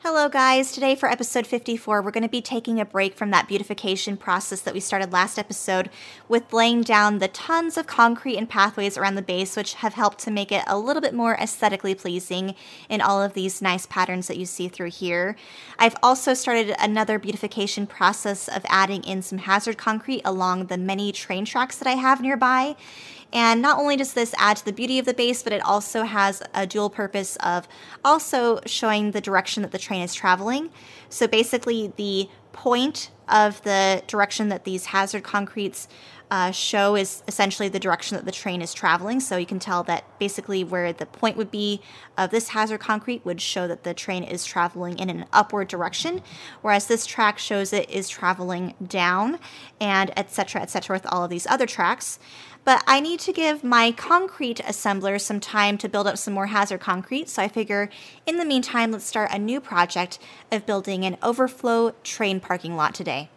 Hello guys, today for episode 54 we're going to be taking a break from that beautification process that we started last episode with laying down the tons of concrete and pathways around the base which have helped to make it a little bit more aesthetically pleasing in all of these nice patterns that you see through here. I've also started another beautification process of adding in some hazard concrete along the many train tracks that I have nearby. And not only does this add to the beauty of the base, but it also has a dual purpose of also showing the direction that the train is traveling. So basically the point of the direction that these hazard concretes show is essentially the direction that the train is traveling. So you can tell that basically where the point would be of this hazard concrete would show that the train is traveling in an upward direction, whereas this track shows it is traveling down, and etc. with all of these other tracks. But I need to give my concrete assembler some time to build up some more hazard concrete, so I figure in the meantime, let's start a new project of building an overflow train parking lot today.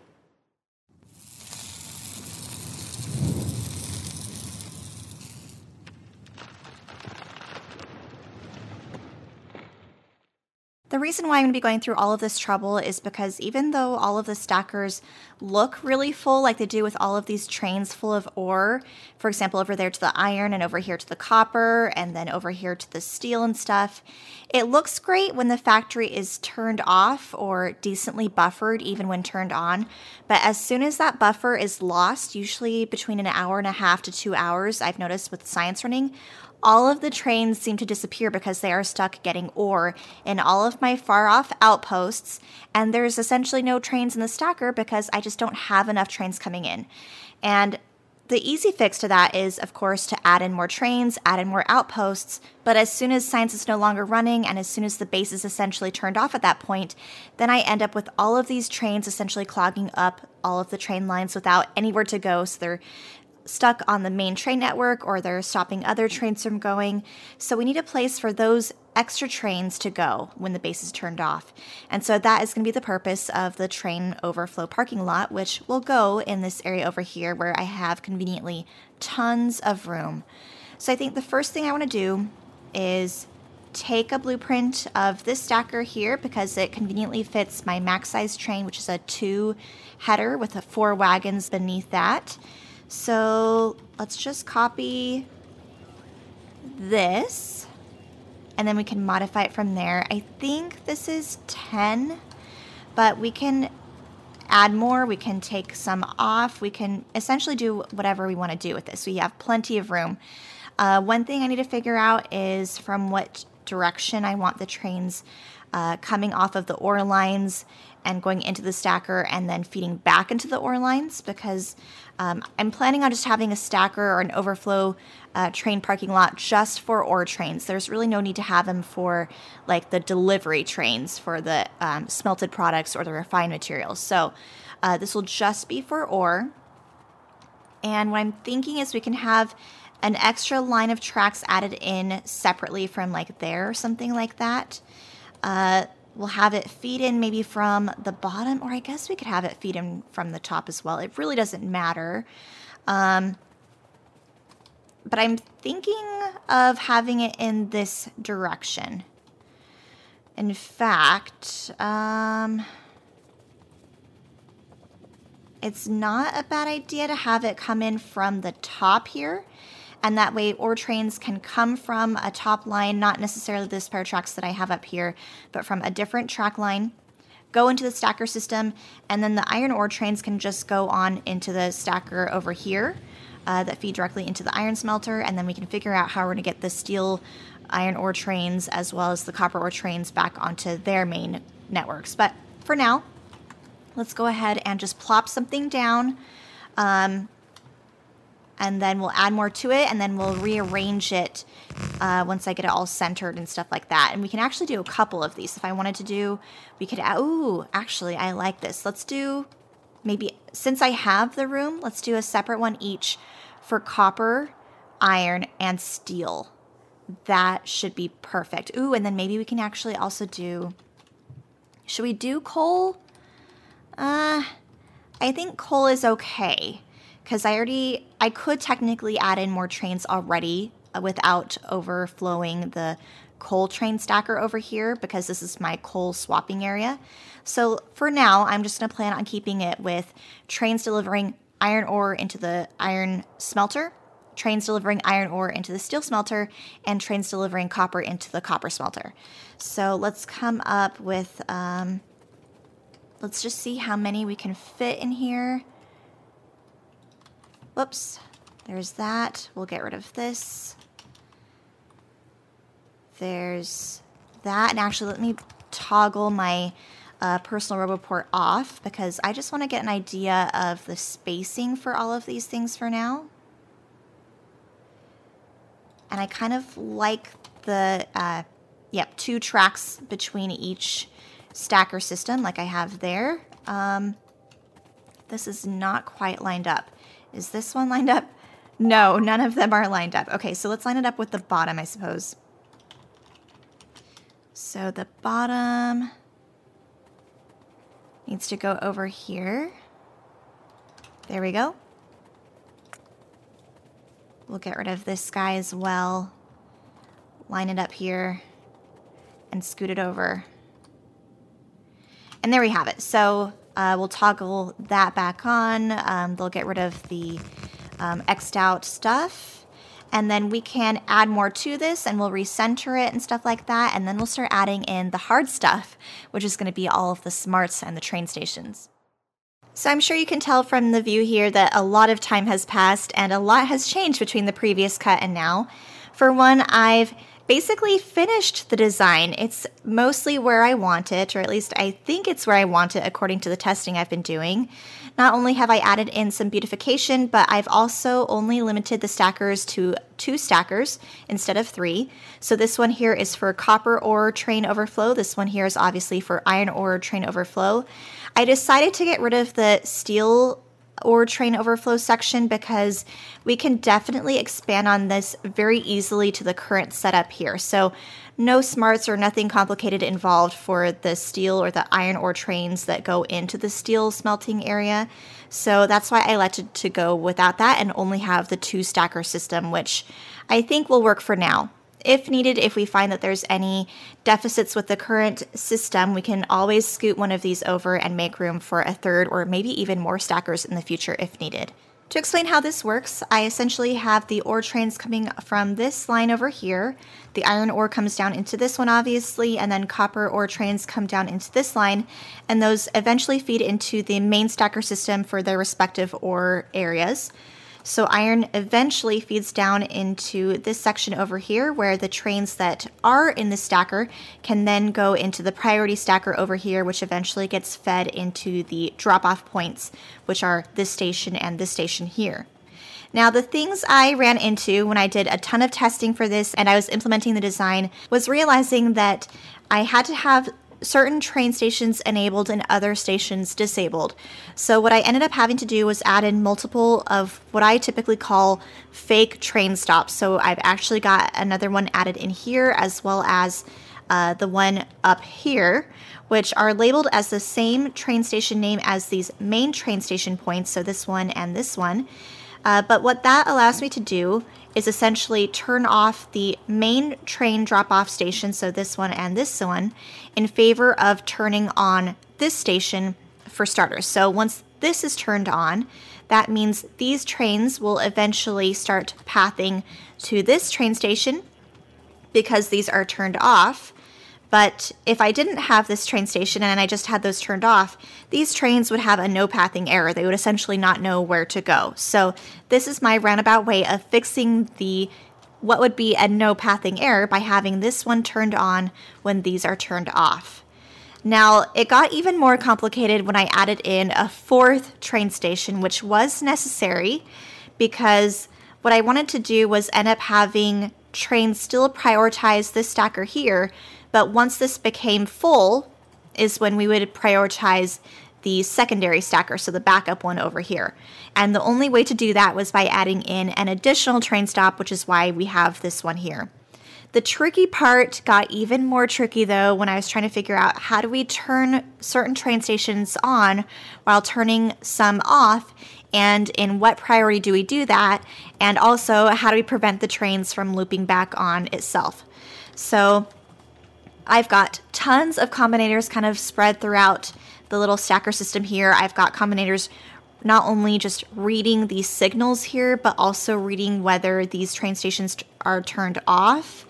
The reason why I'm going to be going through all of this trouble is because even though all of the stackers look really full like they do with all of these trains full of ore, for example over there to the iron and over here to the copper and then over here to the steel and stuff, it looks great when the factory is turned off or decently buffered even when turned on. But as soon as that buffer is lost, usually between an hour and a half to 2 hours, I've noticed with science running, all of the trains seem to disappear because they are stuck getting ore in all of my far-off outposts, and there's essentially no trains in the stacker because I just don't have enough trains coming in. And the easy fix to that is, of course, to add in more trains, add in more outposts, but as soon as science is no longer running and as soon as the base is essentially turned off at that point, then I end up with all of these trains essentially clogging up all of the train lines without anywhere to go, so they're stuck on the main train network or they're stopping other trains from going. So we need a place for those extra trains to go when the base is turned off. And so that is going to be the purpose of the train overflow parking lot, which will go in this area over here where I have conveniently tons of room. So I think the first thing I want to do is take a blueprint of this stacker here because it conveniently fits my max size train, which is a 2 header with 4 wagons beneath that. So let's just copy this and then we can modify it from there. I think this is 10, but we can add more. We can take some off. We can essentially do whatever we want to do with this. We have plenty of room. One thing I need to figure out is from what direction I want the trains coming off of the ore lines and going into the stacker and then feeding back into the ore lines, because I'm planning on just having a stacker or an overflow train parking lot just for ore trains. There's really no need to have them for like the delivery trains for the smelted products or the refined materials. So this will just be for ore. And what I'm thinking is we can have an extra line of tracks added in separately from like there or something like that. We'll have it feed in maybe from the bottom, or I guess we could have it feed in from the top as well. It really doesn't matter. But I'm thinking of having it in this direction. In fact, it's not a bad idea to have it come in from the top here. And that way ore trains can come from a top line, not necessarily this pair of tracks that I have up here, but from a different track line, go into the stacker system, and then the iron ore trains can just go on into the stacker over here that feed directly into the iron smelter, and then we can figure out how we're going to get the steel iron ore trains as well as the copper ore trains back onto their main networks. But for now, let's go ahead and just plop something down. And then we'll add more to it, and then we'll rearrange it once I get it all centered and stuff like that. And we can actually do a couple of these. If I wanted to do, we could add, ooh, actually, I like this. Let's do, maybe, since I have the room, let's do a separate one each for copper, iron, and steel. That should be perfect. Ooh, and then maybe we can actually also do, should we do coal? I think coal is okay. Because I could technically add in more trains already without overflowing the coal train stacker over here because this is my coal swapping area. So for now, I'm just going to plan on keeping it with trains delivering iron ore into the iron smelter, trains delivering iron ore into the steel smelter, and trains delivering copper into the copper smelter. So let's come up with, let's just see how many we can fit in here. Whoops, there's that. We'll get rid of this. There's that. And actually, let me toggle my personal roboport off because I just want to get an idea of the spacing for all of these things for now. And I kind of like the, 2 tracks between each stacker system like I have there. This is not quite lined up. Is this one lined up? No, none of them are lined up. Okay, so let's line it up with the bottom, I suppose. So the bottom needs to go over here. There we go. We'll get rid of this guy as well. Line it up here and scoot it over. And there we have it. So we'll toggle that back on. They'll get rid of the X'd out stuff. And then we can add more to this and we'll recenter it and stuff like that. And then we'll start adding in the hard stuff, which is going to be all of the smarts and the train stations. So I'm sure you can tell from the view here that a lot of time has passed and a lot has changed between the previous cut and now. For one, I've basically finished the design. It's mostly where I want it, or at least I think it's where I want it according to the testing I've been doing. Not only have I added in some beautification, but I've also only limited the stackers to 2 stackers instead of 3. So this one here is for copper ore train overflow. This one here is obviously for iron ore train overflow. I decided to get rid of the steel ore train overflow section because we can definitely expand on this very easily to the current setup here. So no smarts or nothing complicated involved for the steel or the iron ore trains that go into the steel smelting area. So that's why I elected to go without that and only have the 2 stacker system, which I think will work for now. If needed, if we find that there's any deficits with the current system, we can always scoot one of these over and make room for a 3rd or maybe even more stackers in the future if needed. To explain how this works, I essentially have the ore trains coming from this line over here. The iron ore comes down into this one, obviously, and then copper ore trains come down into this line, and those eventually feed into the main stacker system for their respective ore areas. So iron eventually feeds down into this section over here where the trains that are in the stacker can then go into the priority stacker over here, which eventually gets fed into the drop-off points, which are this station and this station here. Now, the things I ran into when I did a ton of testing for this and I was implementing the design was realizing that I had to have certain train stations enabled and other stations disabled. So what I ended up having to do was add in multiple of what I typically call fake train stops. So I've actually got another one added in here as well as the one up here, which are labeled as the same train station name as these main train station points, so this one and this one. But what that allows me to do is essentially turn off the main train drop-off station, so this one and this one, in favor of turning on this station for starters. So once this is turned on, that means these trains will eventually start pathing to this train station because these are turned off. But if I didn't have this train station and I just had those turned off, these trains would have a no pathing error. They would essentially not know where to go. So this is my roundabout way of fixing what would be a no pathing error by having this one turned on when these are turned off. Now, it got even more complicated when I added in a 4th train station, which was necessary because what I wanted to do was end up having trains still prioritize this stacker here, but once this became full is when we would prioritize the secondary stacker, so the backup one over here. And the only way to do that was by adding in an additional train stop, which is why we have this one here. The tricky part got even more tricky though when I was trying to figure out how do we turn certain train stations on while turning some off, and in what priority do we do that, and also how do we prevent the trains from looping back on itself. So I've got tons of combinators kind of spread throughout the little stacker system here. I've got combinators not only just reading these signals here, but also reading whether these train stations are turned off.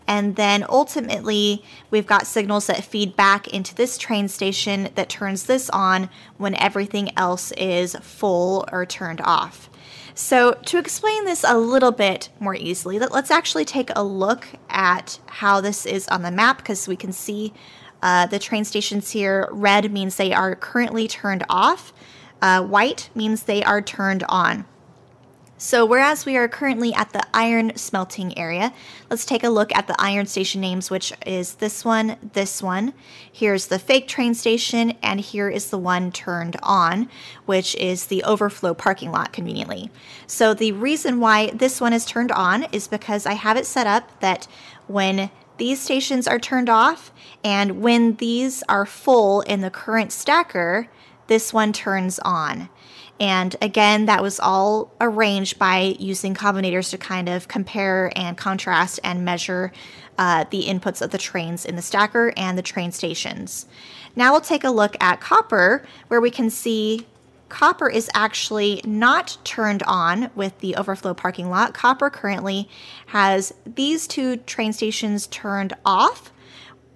And then ultimately, we've got signals that feed back into this train station that turns this on when everything else is full or turned off. So to explain this a little bit more easily, let's actually take a look at how this is on the map, because we can see the train stations here. Red means they are currently turned off. White means they are turned on. So whereas we are currently at the iron smelting area, let's take a look at the iron station names, which is this one. Here's the fake train station, and here is the one turned on, which is the overflow parking lot conveniently. So the reason why this one is turned on is because I have it set up that when these stations are turned off and when these are full in the current stacker, this one turns on. And again, that was all arranged by using combinators to kind of compare and contrast and measure the inputs of the trains in the stacker and the train stations. Now we'll take a look at copper, where we can see copper is actually not turned on with the overflow parking lot. Copper currently has these two train stations turned off,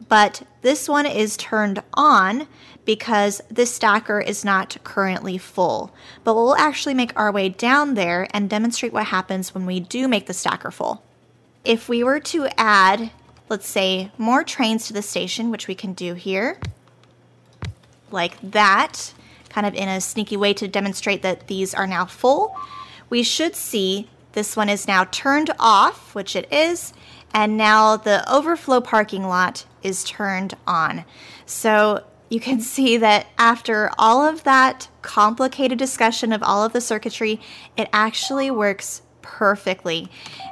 but this one is turned on because this stacker is not currently full. But we'll actually make our way down there and demonstrate what happens when we do make the stacker full. If we were to add, let's say, more trains to the station, which we can do here, like that, kind of in a sneaky way to demonstrate that these are now full, we should see this one is now turned off, which it is, and now the overflow parking lot is turned on. So you can see that after all of that complicated discussion of all of the circuitry, it actually works perfectly.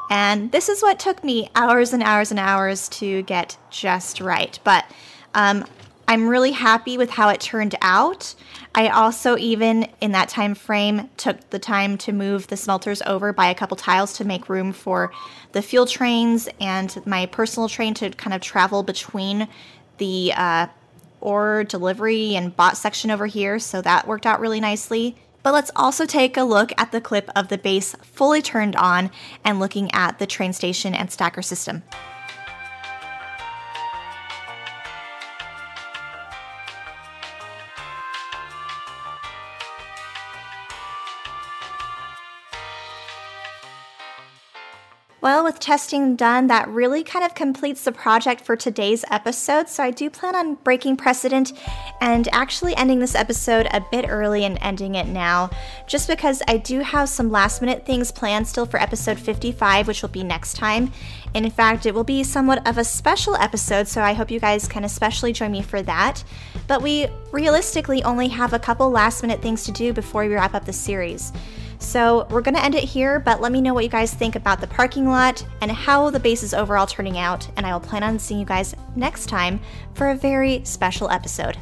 And this is what took me hours and hours and hours to get just right. But I'm really happy with how it turned out. I also, even in that time frame, took the time to move the smelters over by a couple tiles to make room for the fuel trains and my personal train to kind of travel between the ore delivery and bot section over here, so that worked out really nicely. But let's also take a look at the clip of the base fully turned on and looking at the train station and stacker system. Well, with testing done, that really kind of completes the project for today's episode. So I do plan on breaking precedent and actually ending this episode a bit early and ending it now, just because I do have some last minute things planned still for episode 55, which will be next time. And in fact, it will be somewhat of a special episode, so I hope you guys can especially join me for that. But we realistically only have a couple last minute things to do before we wrap up the series. So we're going to end it here, but let me know what you guys think about the parking lot and how the base is overall turning out, and I will plan on seeing you guys next time for a very special episode.